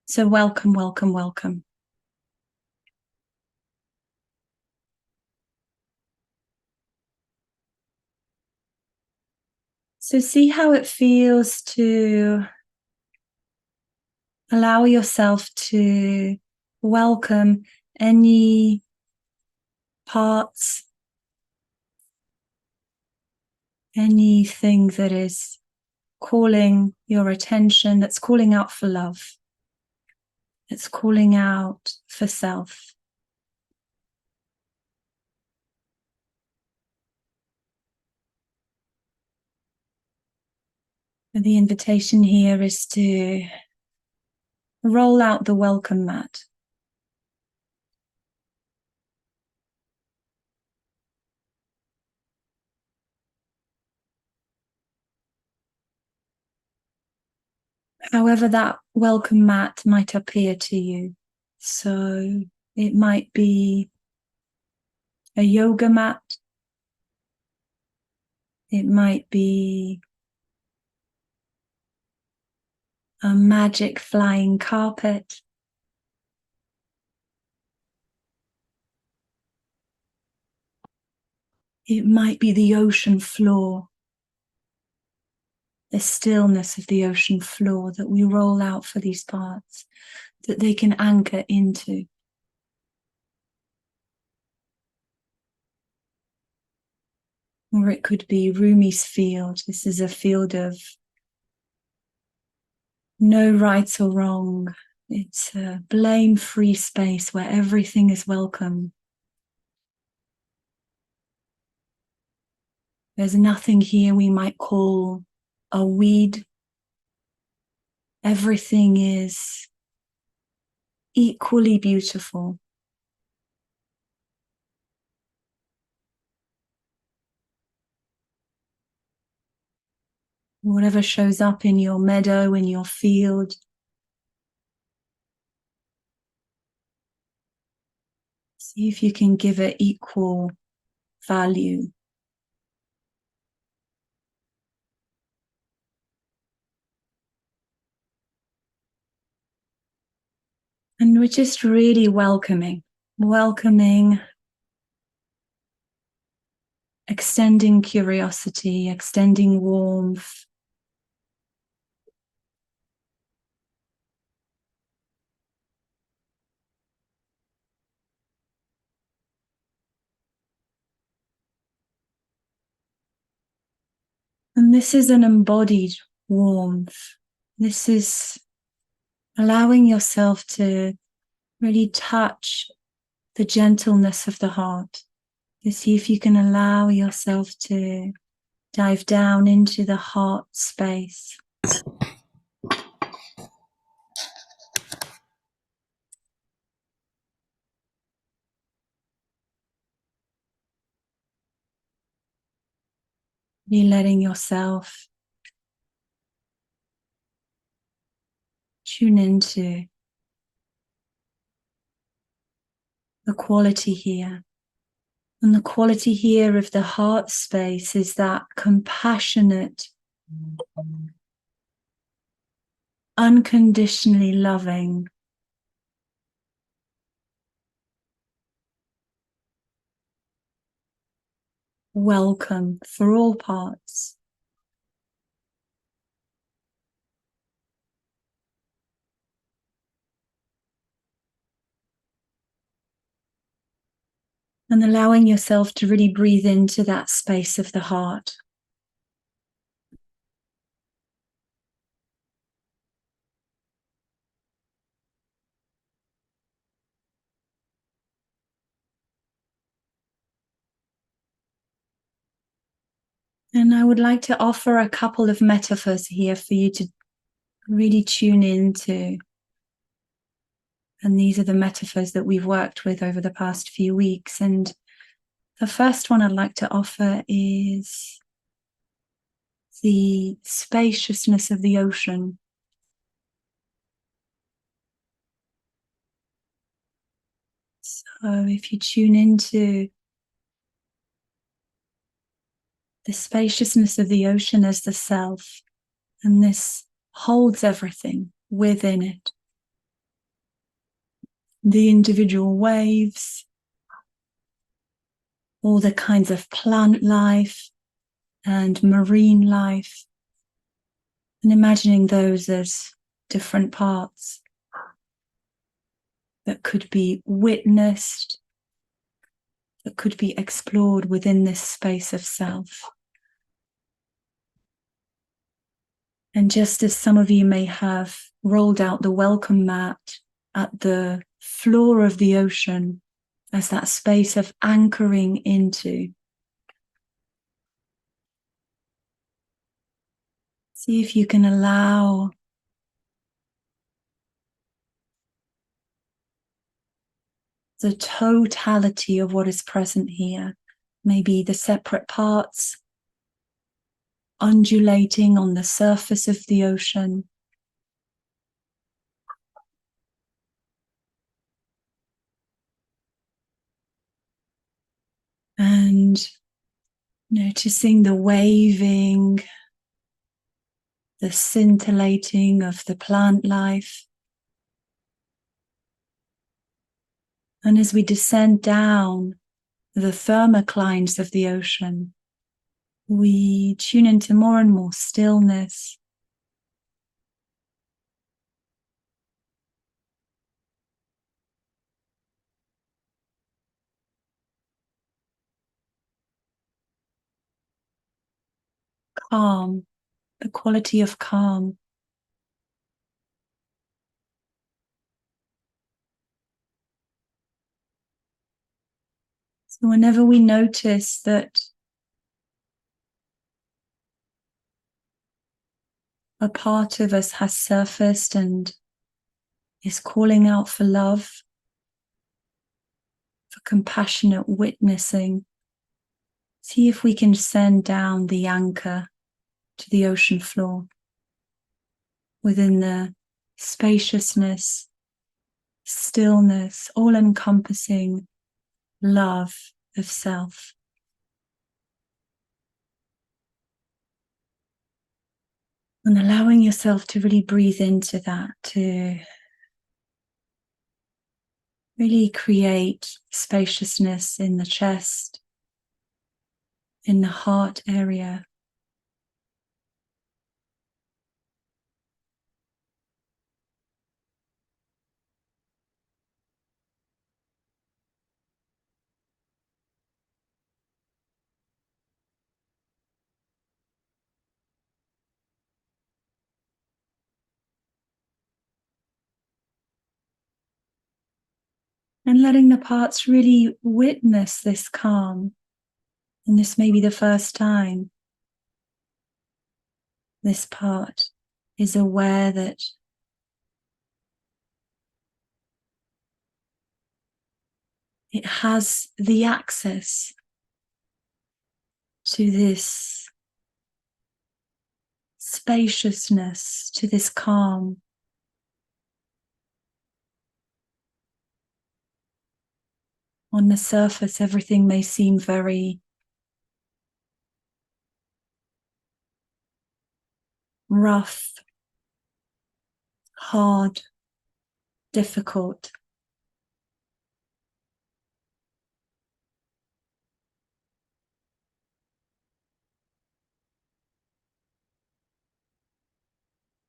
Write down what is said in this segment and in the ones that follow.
So welcome, welcome, welcome. So see how it feels to allow yourself to welcome any parts, anything that is calling your attention, that's calling out for love, that's calling out for self. And the invitation here is to roll out the welcome mat. However that welcome mat might appear to you. So it might be a yoga mat. It might be a magic flying carpet. It might be the ocean floor, the stillness of the ocean floor that we roll out for these parts, that they can anchor into. Or it could be Rumi's field. This is a field of no right or wrong. It's a blame-free space where everything is welcome. There's nothing here we might call a weed. Everything is equally beautiful. Whatever shows up in your meadow, in your field, see if you can give it equal value. And we're just really welcoming, extending curiosity, extending warmth. And this is an embodied warmth. This is allowing yourself to really touch the gentleness of the heart. To see if you can allow yourself to dive down into the heart space. Be letting yourself tune into the quality here. And the quality here of the heart space is that compassionate, unconditionally loving, welcome for all parts. And allowing yourself to really breathe into that space of the heart. And I would like to offer a couple of metaphors here for you to really tune into. And these are the metaphors that we've worked with over the past few weeks. And the first one I'd like to offer is the spaciousness of the ocean. So if you tune into the spaciousness of the ocean as the self, and this holds everything within it. the individual waves, all the kinds of plant life and marine life, and imagining those as different parts that could be witnessed, that could be explored within this space of self. And just as some of you may have rolled out the welcome mat at the floor of the ocean as that space of anchoring into, see if you can allow the totality of what is present here, maybe the separate parts undulating on the surface of the ocean, and noticing the waving, the scintillating of the plant life. And as we descend down the thermoclines of the ocean, we tune into more and more stillness, calm, the quality of calm. So whenever we notice that a part of us has surfaced and is calling out for love, for compassionate witnessing, see if we can send down the anchor to the ocean floor within the spaciousness, stillness, all-encompassing love of self. And allowing yourself to really breathe into that, to really create spaciousness in the chest, in the heart area. And letting the parts really witness this calm. And this may be the first time this part is aware that it has the access to this spaciousness, to this calm. On the surface, everything may seem very rough, hard, difficult.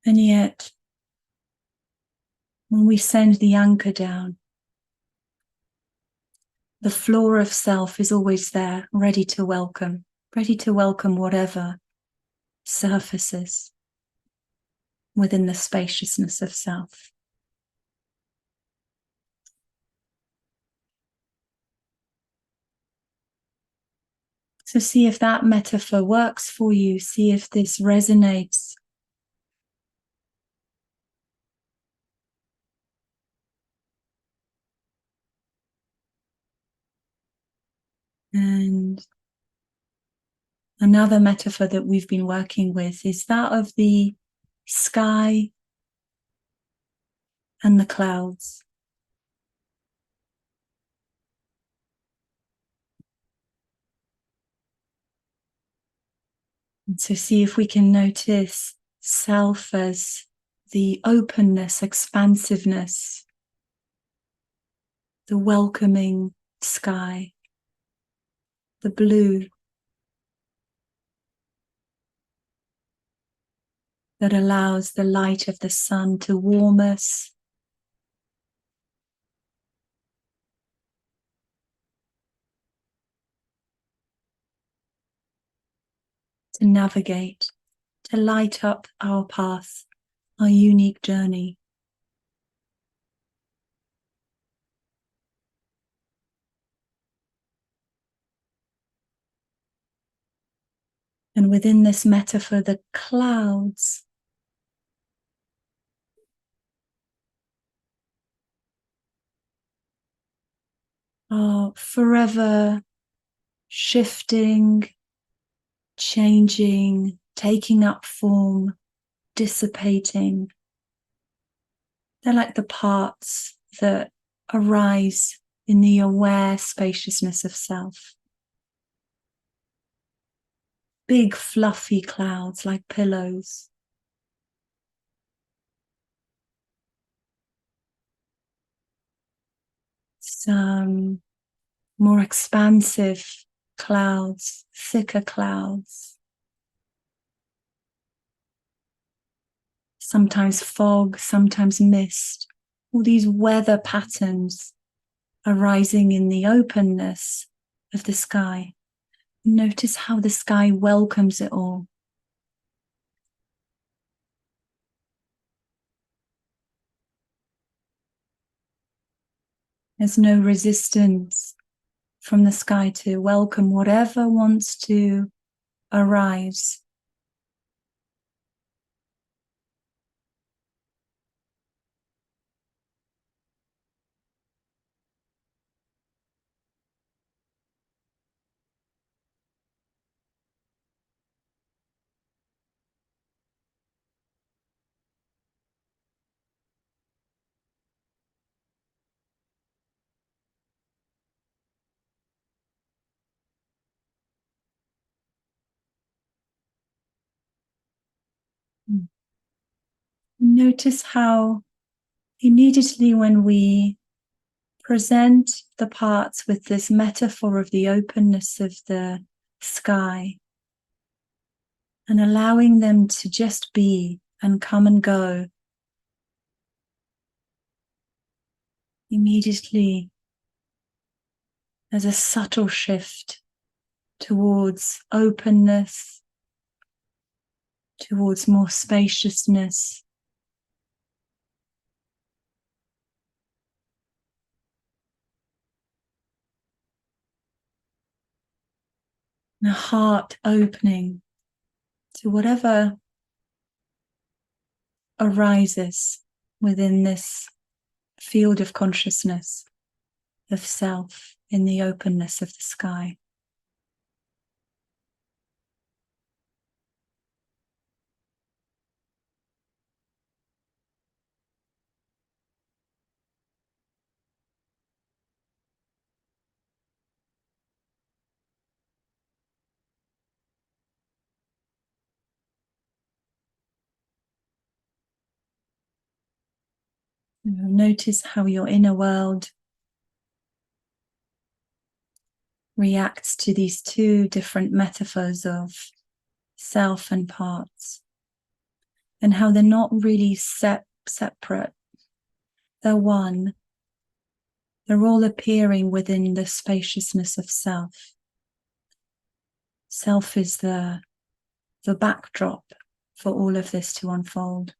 And yet, when we send the anchor down, the floor of self is always there, ready to welcome whatever surfaces within the spaciousness of self. So see if that metaphor works for you. See if this resonates. And another metaphor that we've been working with is that of the sky and the clouds. And so see if we can notice self as the openness, expansiveness the welcoming sky, the blue that allows the light of the sun to warm us, to navigate, to light up our path, our unique journey. And within this metaphor, the clouds are forever shifting, changing, taking up form, dissipating. They're like the parts that arise in the aware spaciousness of self. Big fluffy clouds like pillows. Some more expansive clouds, thicker clouds. Sometimes fog, sometimes mist. All these weather patterns arising in the openness of the sky. Notice how the sky welcomes it all. There's no resistance from the sky to welcome whatever wants to arise. Notice how immediately when we present the parts with this metaphor of the openness of the sky and allowing them to just be and come and go, immediately there's a subtle shift towards openness, towards more spaciousness. And a heart opening to whatever arises within this field of consciousness of self in the openness of the sky. Notice how your inner world reacts to these two different metaphors of self and parts, and how they're not really separate. They're one. They're all appearing within the spaciousness of self. Self is the backdrop for all of this to unfold.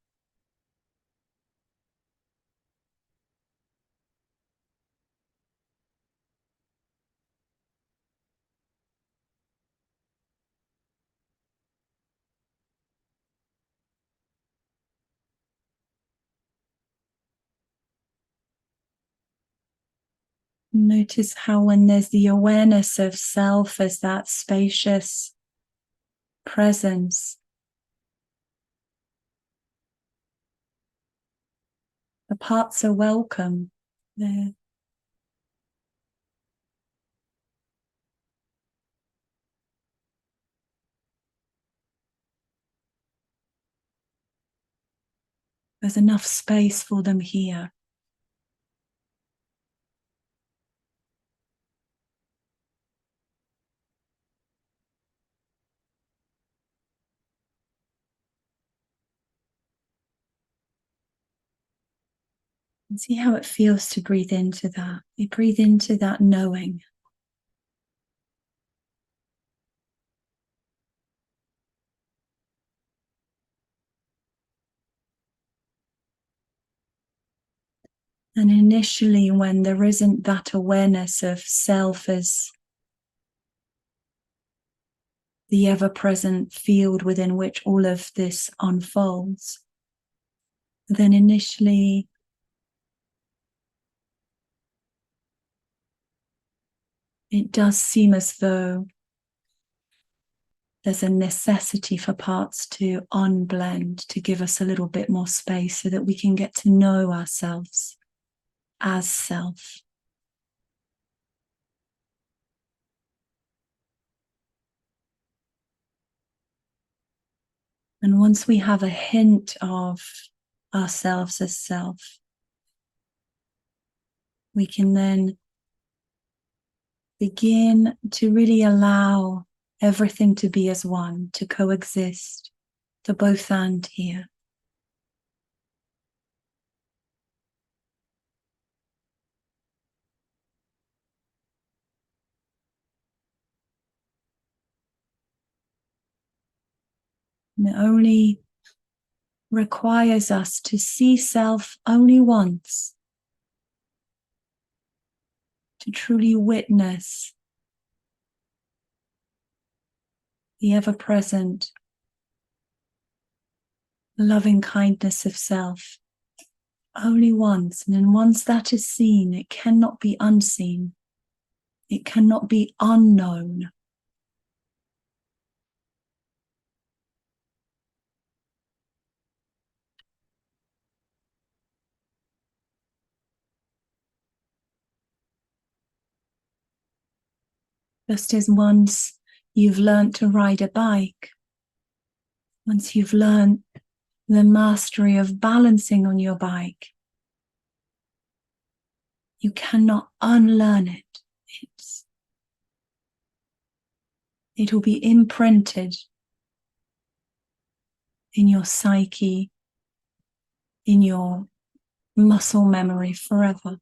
Notice how when there's the awareness of self as that spacious presence, the parts are welcome. There's enough space for them here. See how it feels to breathe into that. You breathe into that knowing. And initially, when there isn't that awareness of self as the ever-present field within which all of this unfolds, then initially it does seem as though there's a necessity for parts to unblend, to give us a little bit more space so that we can get to know ourselves as self. And once we have a hint of ourselves as self, we can then begin to really allow everything to be as one, to coexist, to both and here. And it only requires us to see self only once, to truly witness the ever-present loving kindness of self only once. And then once that is seen, it cannot be unseen. It cannot be unknown. Just as once you've learned to ride a bike, once you've learned the mastery of balancing on your bike, you cannot unlearn it. It will be imprinted in your psyche, in your muscle memory forever.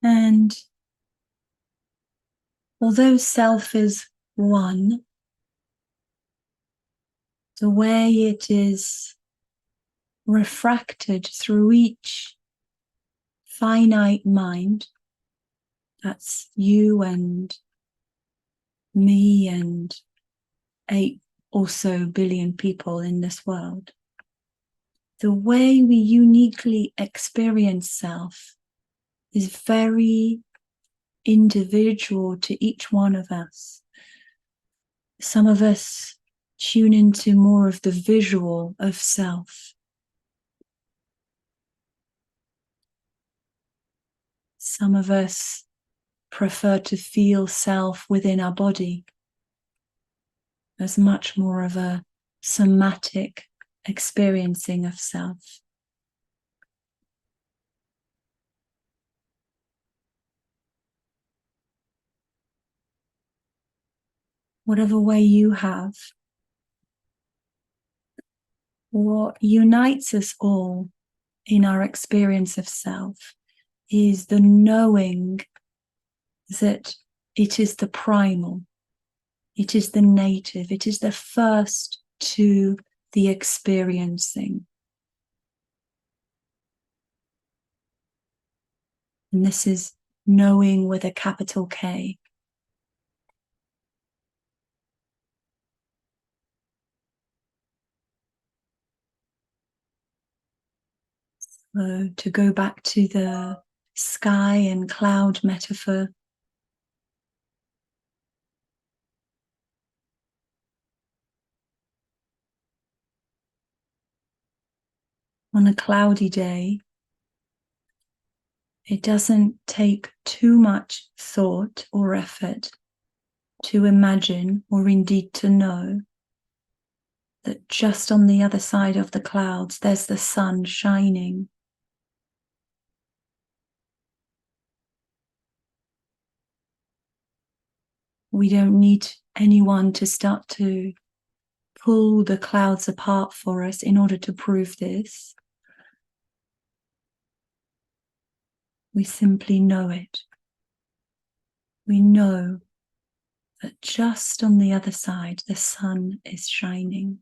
And although self is one, the way it is refracted through each finite mind, that's you and me and 8 or so billion people in this world, the way we uniquely experience self is very individual to each one of us. Some of us tune into more of the visual of self. Some of us prefer to feel self within our body as much more of a somatic experiencing of self. Whatever way you have, what unites us all in our experience of self is the knowing that it is the primal, it is the native, it is the first to the experiencing. And this is knowing with a capital K. So to go back to the sky and cloud metaphor. On a cloudy day, it doesn't take too much thought or effort to imagine, or indeed to know, that just on the other side of the clouds, there's the sun shining. We don't need anyone to start to pull the clouds apart for us in order to prove this. We simply know it. We know that just on the other side, the sun is shining.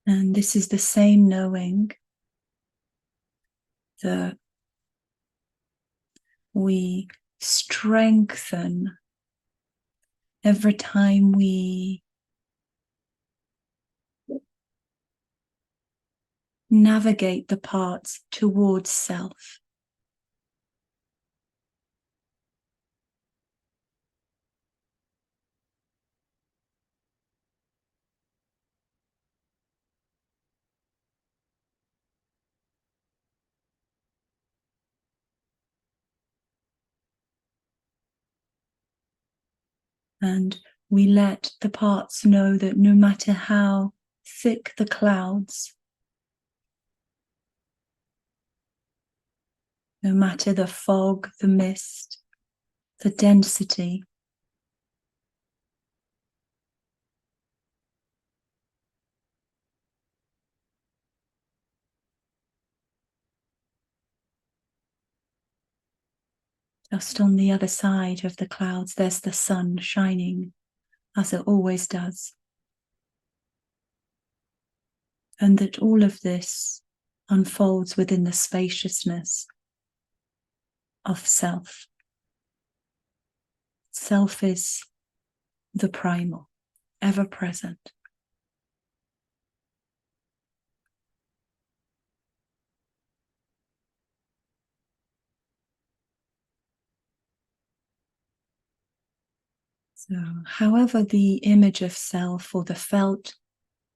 And this is the same knowing that we strengthen every time we navigate the paths towards self. And we let the parts know that no matter how thick the clouds, no matter the fog, the mist, the density, just on the other side of the clouds, there's the sun shining, as it always does. And that all of this unfolds within the spaciousness of self. Self is the primal, ever present. So, however the image of self or the felt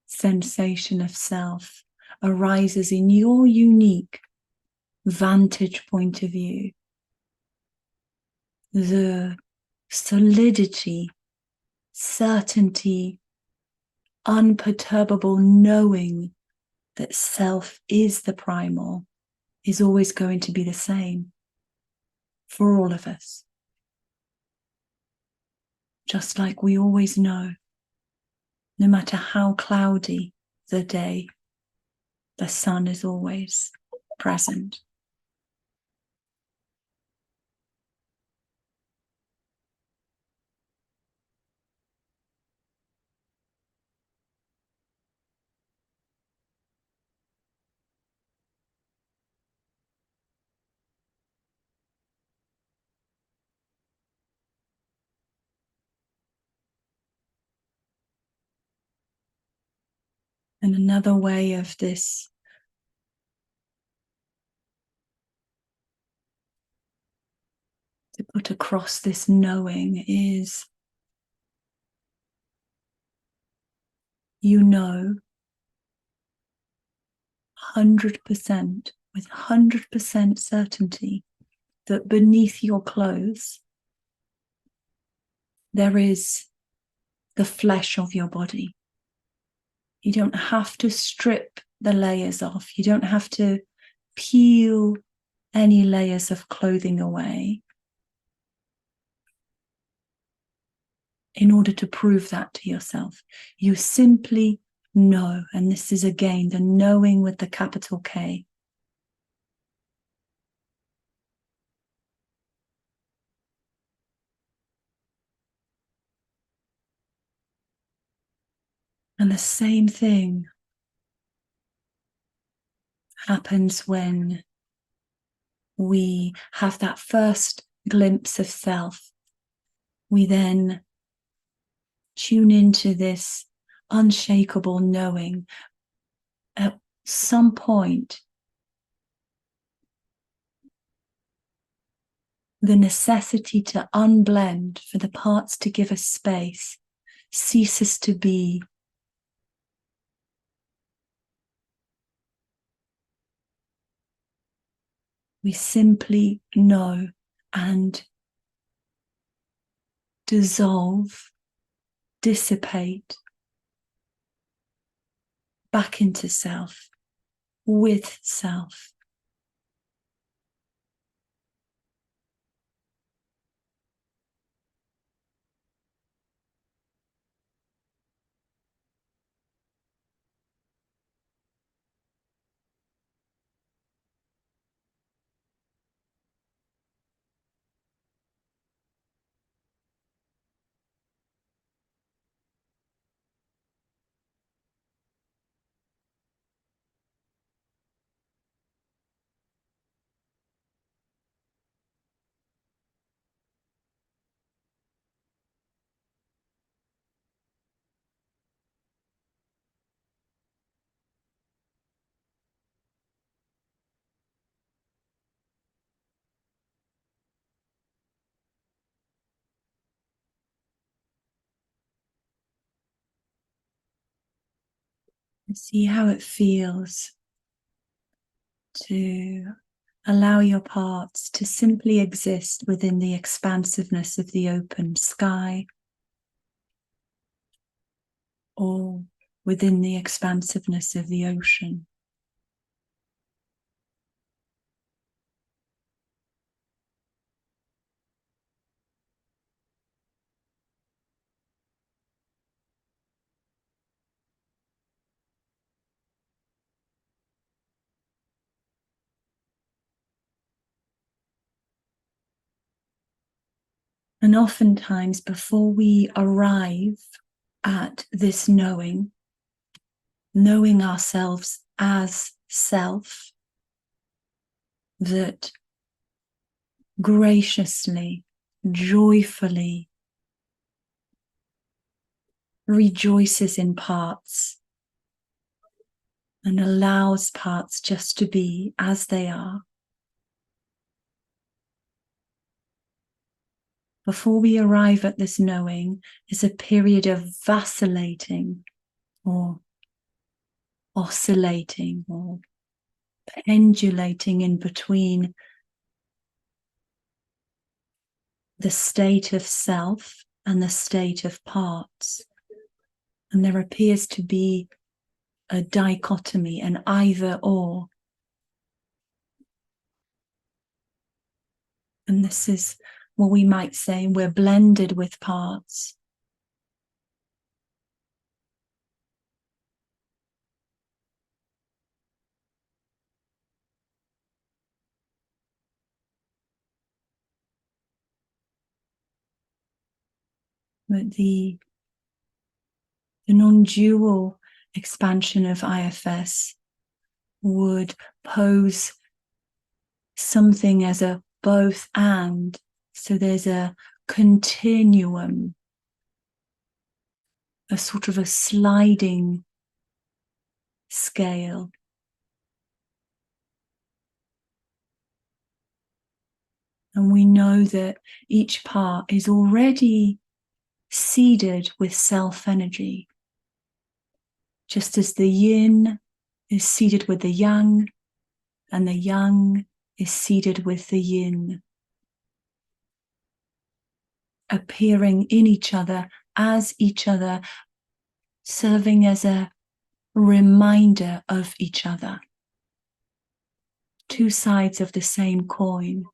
sensation of self arises in your unique vantage point of view, the solidity, certainty, unperturbable knowing that self is the primal is always going to be the same for all of us. Just like we always know, no matter how cloudy the day, the sun is always present. And another way of this to put across this knowing is, you know 100% with 100% certainty that beneath your clothes there is the flesh of your body. You don't have to strip the layers off. You don't have to peel any layers of clothing away in order to prove that to yourself. You simply know, and this is again the knowing with the capital K. And the same thing happens when we have that first glimpse of self. We then tune into this unshakable knowing. At some point, the necessity to unblend, for the parts to give us space, ceases to be. We simply know and dissolve, dissipate back into self, with self. See how it feels to allow your parts to simply exist within the expansiveness of the open sky, or within the expansiveness of the ocean. And oftentimes, before we arrive at this knowing ourselves as self, that graciously, joyfully rejoices in parts and allows parts just to be as they are. Before we arrive at this knowing is a period of vacillating or oscillating or pendulating in between the state of self and the state of parts. And there appears to be a dichotomy, an either or. And this is what we might say we're blended with parts. But the non-dual expansion of IFS would pose something as a both and. So there's a continuum, a sort of a sliding scale. And we know that each part is already seeded with self energy. Just as the yin is seeded with the yang, and the yang is seeded with the yin, appearing in each other as each other, serving as a reminder of each other. Two sides of the same coin.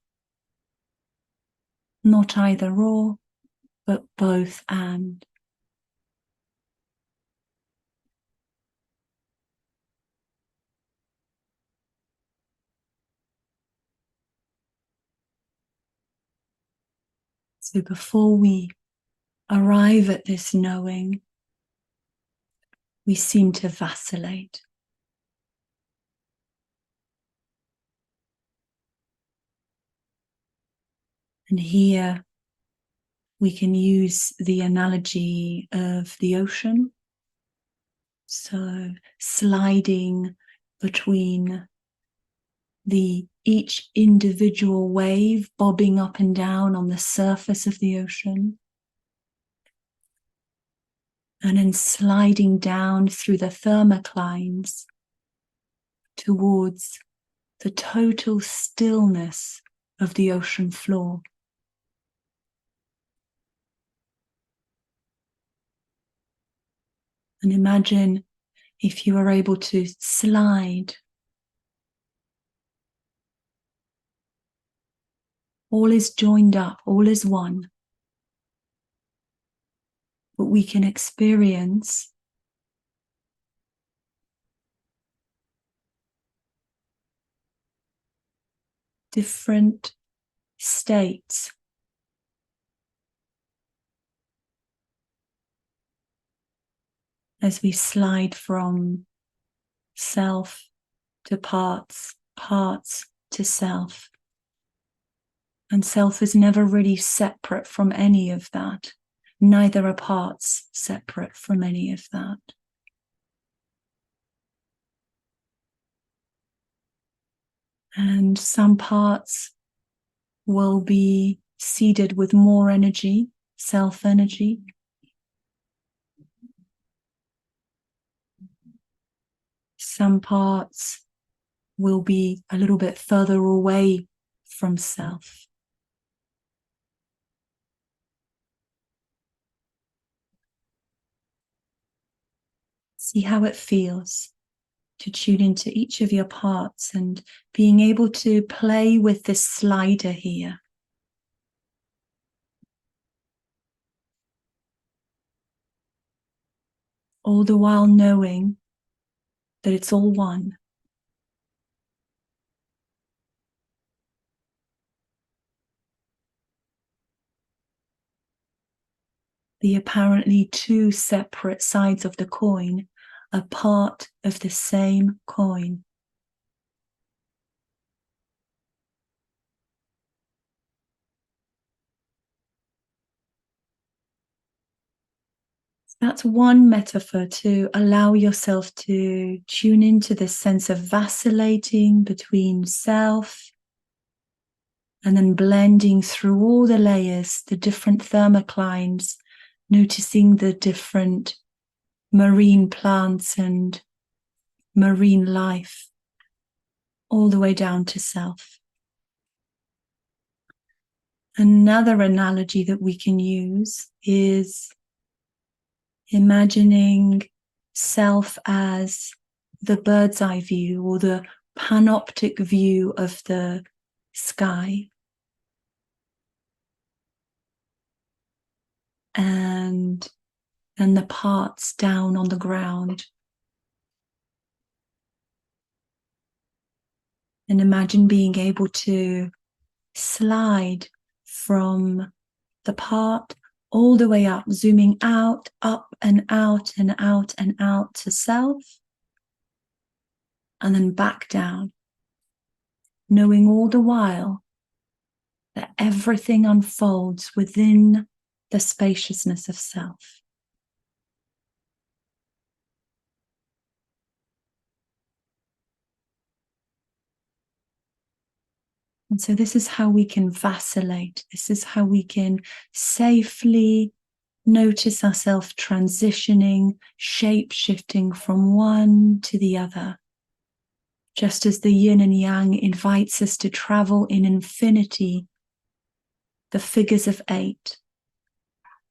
Not either or, but both and. So before we arrive at this knowing, we seem to vacillate. And here we can use the analogy of the ocean. So sliding between each individual wave bobbing up and down on the surface of the ocean, and then sliding down through the thermoclines towards the total stillness of the ocean floor. And imagine if you are able to slide. All is joined up, all is one. But we can experience different states as we slide from self to parts, parts to self. And self is never really separate from any of that. Neither are parts separate from any of that. And some parts will be seeded with more energy, self energy. Some parts will be a little bit further away from self. See how it feels to tune into each of your parts and being able to play with this slider here. All the while knowing that it's all one. The apparently two separate sides of the coin are part of the same coin. That's one metaphor to allow yourself to tune into this sense of vacillating between self and then blending through all the layers, the different thermoclines, noticing the different marine plants and marine life, all the way down to self. Another analogy that we can use is imagining self as the bird's eye view or the panoptic view of the sky. And the parts down on the ground. And imagine being able to slide from the part all the way up, zooming out, up and out and out and out to self, and then back down, knowing all the while that everything unfolds within the spaciousness of self. And so this is how we can vacillate. This is how we can safely notice ourselves transitioning, shape-shifting from one to the other. Just as the yin and yang invites us to travel in infinity, the figures of 8,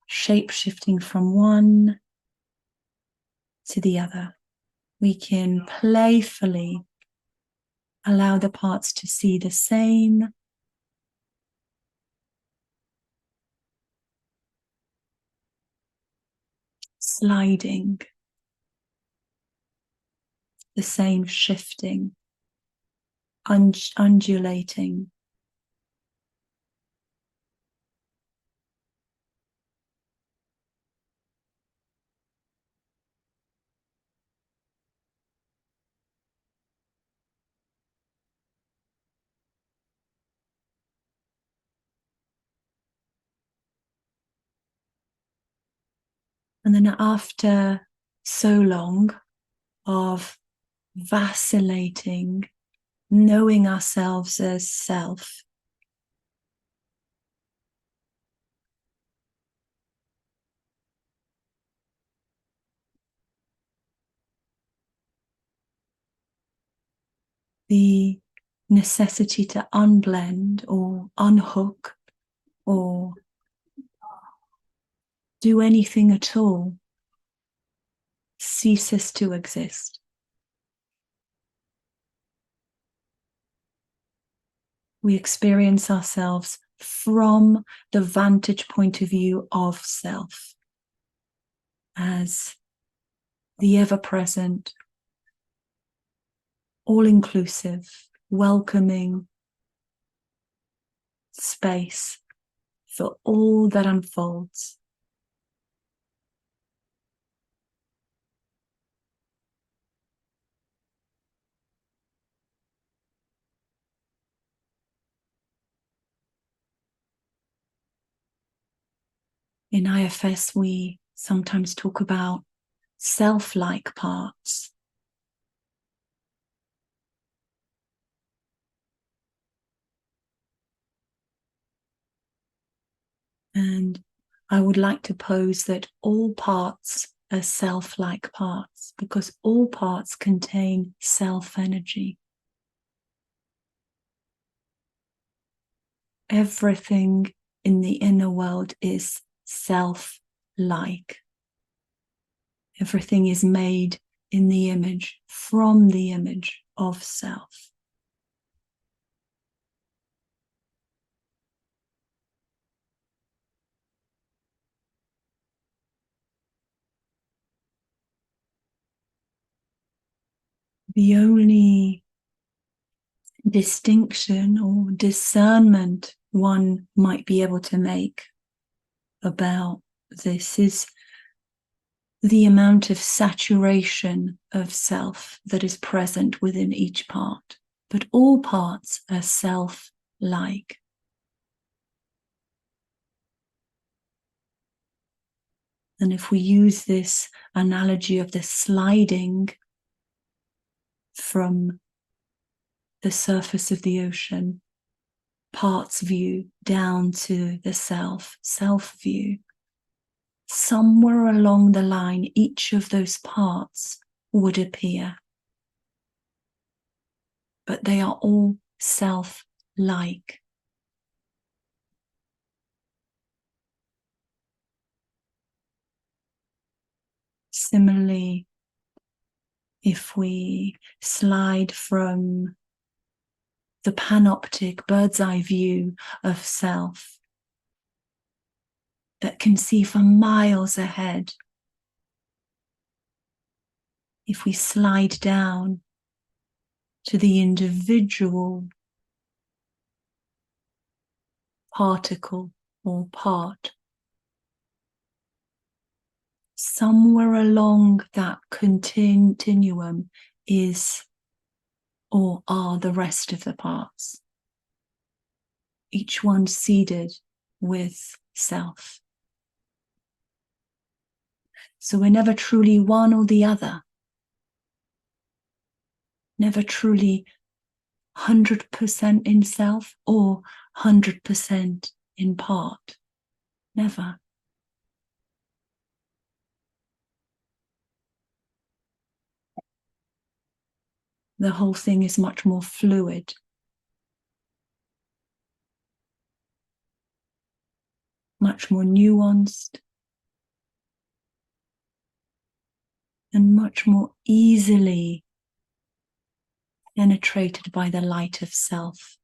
shape-shifting from one to the other. We can playfully allow the parts to see the same, sliding, the same shifting, undulating. And then after so long of vacillating, knowing ourselves as self, the necessity to unblend or unhook or do anything at all ceases to exist. We experience ourselves from the vantage point of view of self as the ever-present, all-inclusive, welcoming space for all that unfolds. In IFS, we sometimes talk about self-like parts. And I would like to pose that all parts are self-like parts because all parts contain self-energy. Everything in the inner world is self-like. Everything is made in the image, from the image of self. The only distinction or discernment one might be able to make about this is the amount of saturation of self that is present within each part. But all parts are self-like. And if we use this analogy of the sliding from the surface of the ocean, parts view down to the self view, somewhere along the line, each of those parts would appear. But they are all self-like. Similarly, if we slide from the panoptic bird's eye view of self that can see for miles ahead, if we slide down to the individual particle or part, somewhere along that continuum is or are the rest of the parts, each one seeded with self. So we're never truly one or the other, never truly 100% in self or 100% in part, never. The whole thing is much more fluid. Much more nuanced. And much more easily penetrated by the light of self.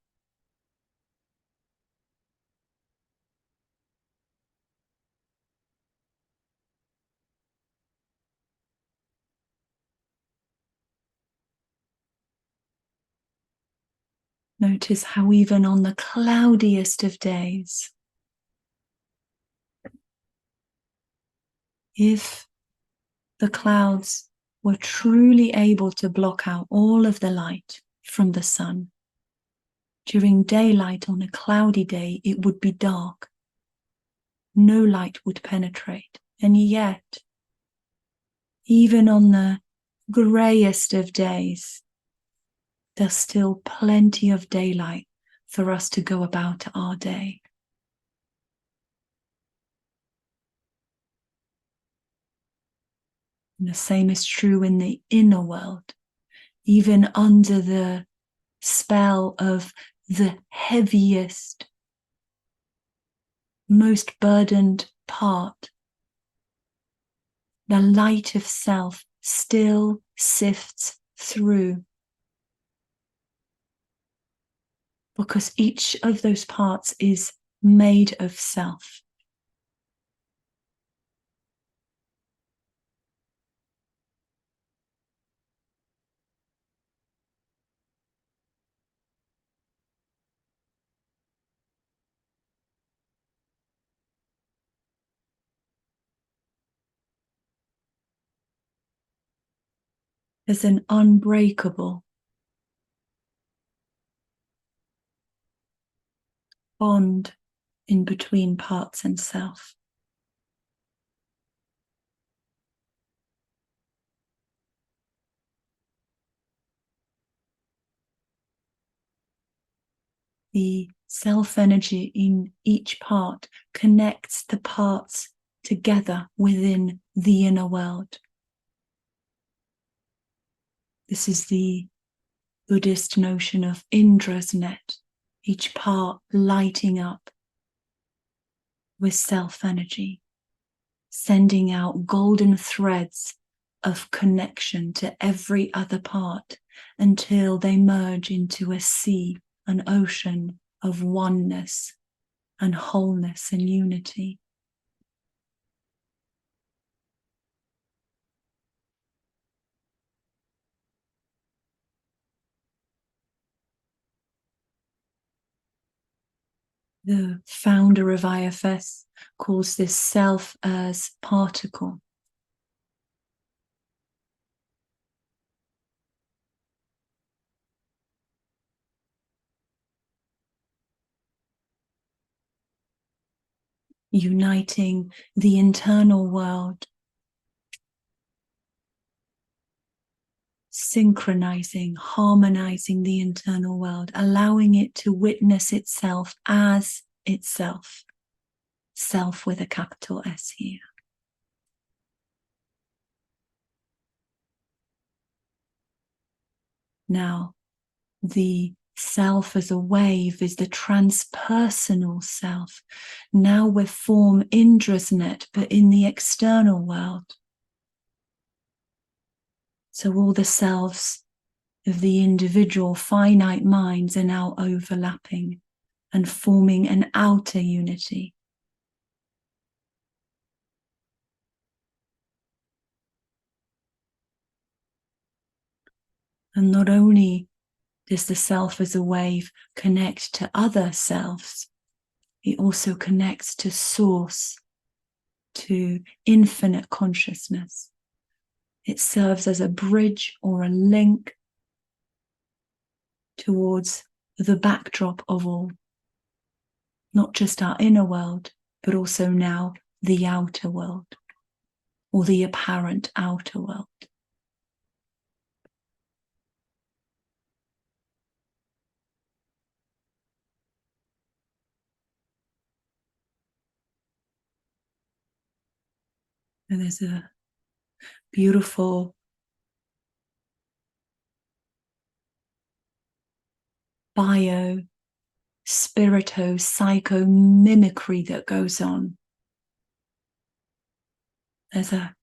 Notice how even on the cloudiest of days, if the clouds were truly able to block out all of the light from the sun, during daylight on a cloudy day, it would be dark. No light would penetrate. And yet, even on the greyest of days, there's still plenty of daylight for us to go about our day. And the same is true in the inner world. Even under the spell of the heaviest, most burdened part, the light of self still sifts through, because each of those parts is made of self. There's an unbreakable bond in between parts and self. The self energy in each part connects the parts together within the inner world. This is the Buddhist notion of Indra's net, each part lighting up with self energy, sending out golden threads of connection to every other part until they merge into a sea, an ocean of oneness and wholeness and unity. The founder of IFS calls this self as particle. Uniting the internal world, synchronizing, harmonizing the internal world, allowing it to witness itself as itself. Self with a capital S here. Now, the self as a wave is the transpersonal self. Now we form Indra's net, but in the external world. So all the selves of the individual finite minds are now overlapping and forming an outer unity. And not only does the self as a wave connect to other selves, it also connects to source, to infinite consciousness. It serves as a bridge or a link towards the backdrop of all. Not just our inner world, but also now the outer world, or the apparent outer world. And there's a beautiful spirito-psycho-mimicry that goes on. There's a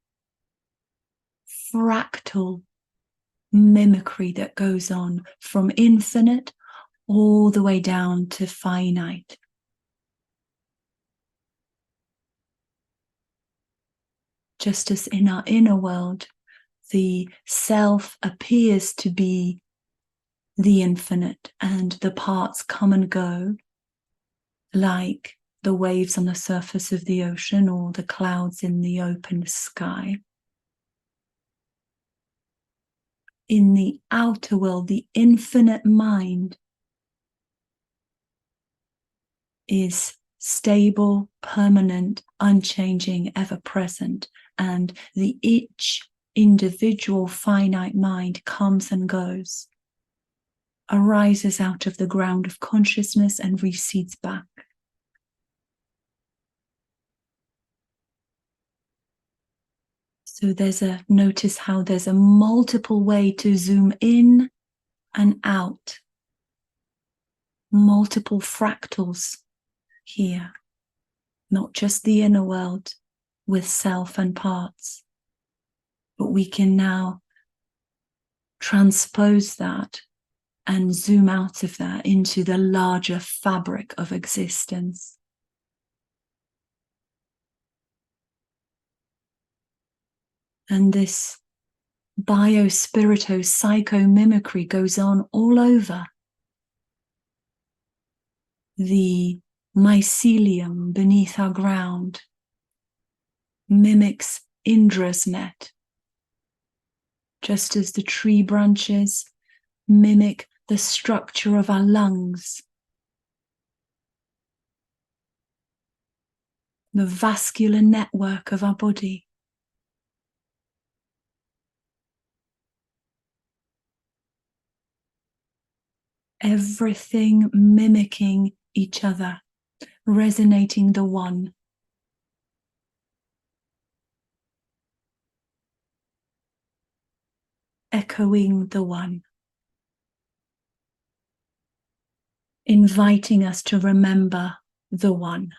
fractal mimicry that goes on from infinite all the way down to finite. Just as in our inner world, the self appears to be the infinite and the parts come and go like the waves on the surface of the ocean or the clouds in the open sky. In the outer world, the infinite mind is stable, permanent, unchanging, ever present, and each individual finite mind comes and goes, arises out of the ground of consciousness and recedes back. So notice how there's a multiple way to zoom in and out, multiple fractals here, not just the inner world with self and parts, but we can now transpose that and zoom out of that into the larger fabric of existence. And this bio-spirito-psycho-mimicry goes on all over. The mycelium beneath our ground mimics Indra's net, just as the tree branches mimic the structure of our lungs, the vascular network of our body. Everything mimicking each other, resonating the one. Echoing the one. Inviting us to remember the one.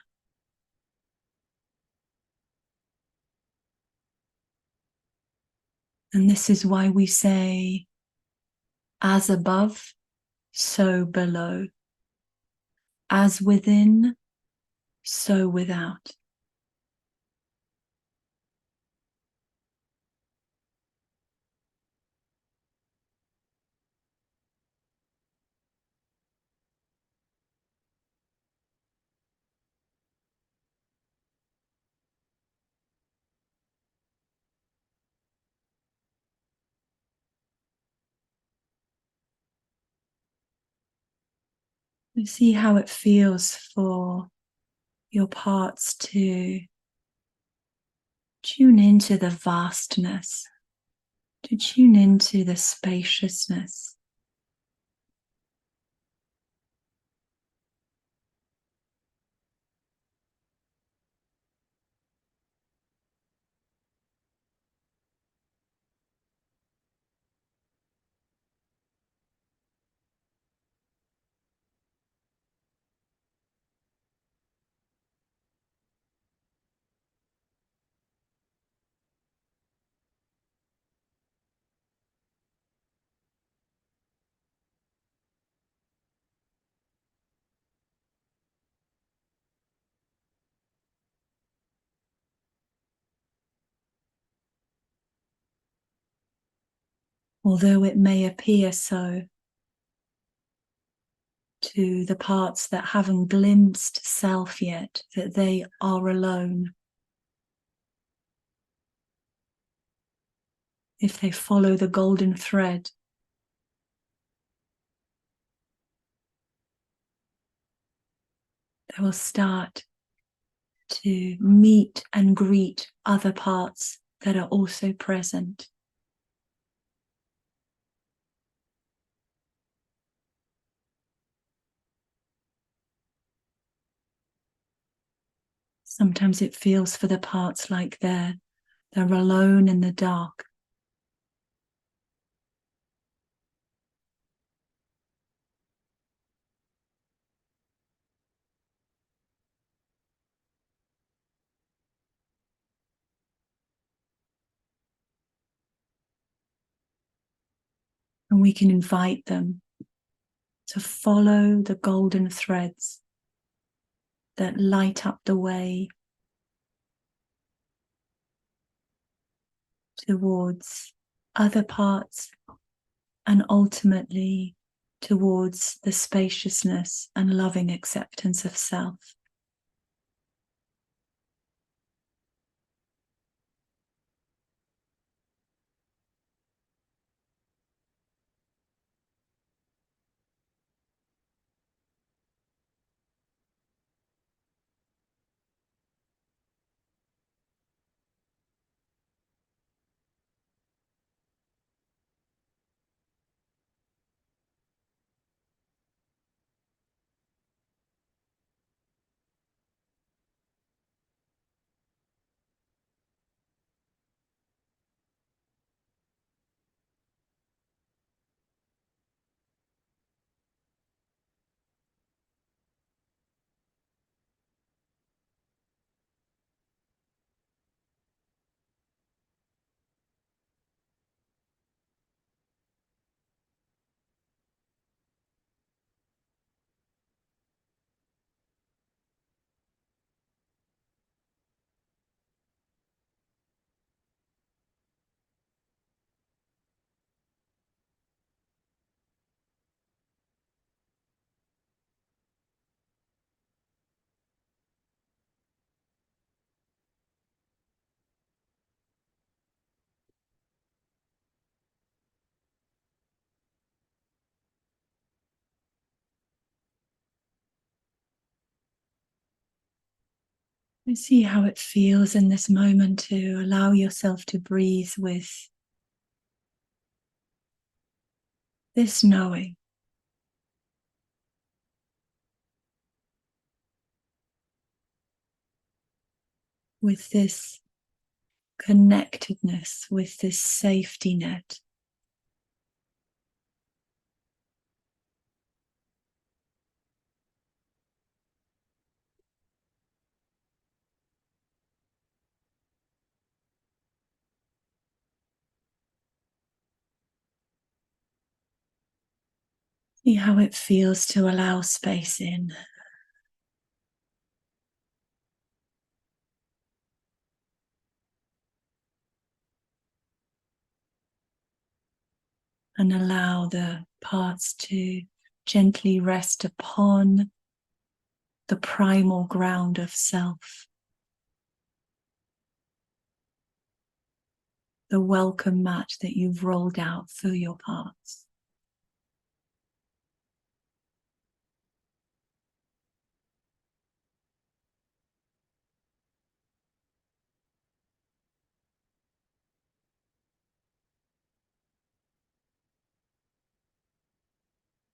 And this is why we say, as above, so below. As within, so without. You see how it feels for your parts to tune into the vastness, to tune into the spaciousness. Although it may appear so to the parts that haven't glimpsed self yet, that they are alone. If they follow the golden thread, they will start to meet and greet other parts that are also present. Sometimes it feels for the parts like they're alone in the dark. And we can invite them to follow the golden threads that light up the way towards other parts and ultimately towards the spaciousness and loving acceptance of self. And see how it feels in this moment to allow yourself to breathe with this knowing. With this connectedness, with this safety net. See how it feels to allow space in. And allow the parts to gently rest upon the primal ground of self. The welcome mat that you've rolled out for your parts.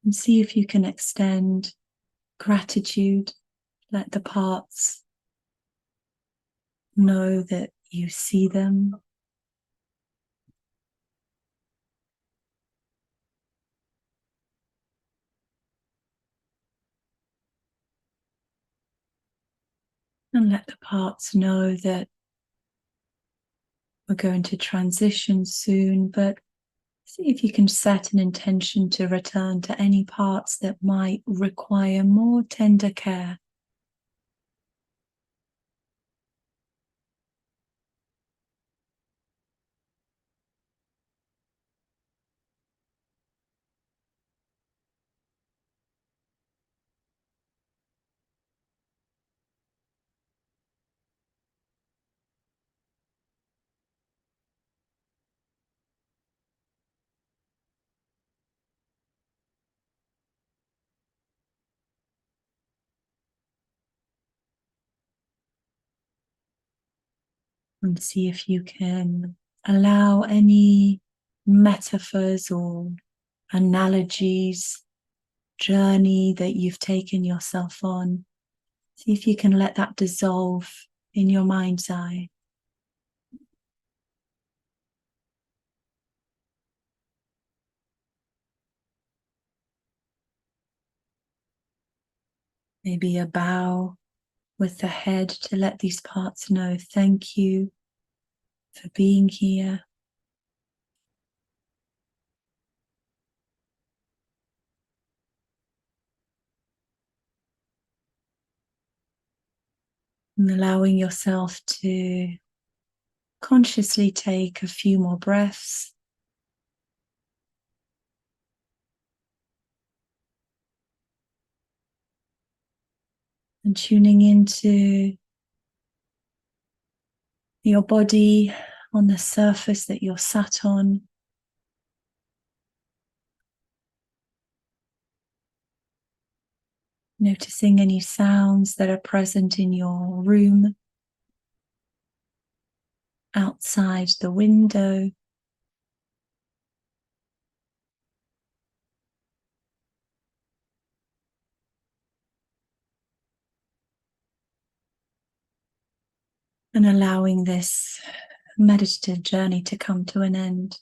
And see if you can extend gratitude. Let the parts know that you see them. And let the parts know that we're going to transition soon, but see if you can set an intention to return to any parts that might require more tender care. And see if you can allow any metaphors or analogies, journey that you've taken yourself on. See if you can let that dissolve in your mind's eye. Maybe a bow with the head to let these parts know, thank you for being here. And allowing yourself to consciously take a few more breaths. And tuning into your body on the surface that you're sat on. Noticing any sounds that are present in your room, outside the window. And allowing this meditative journey to come to an end.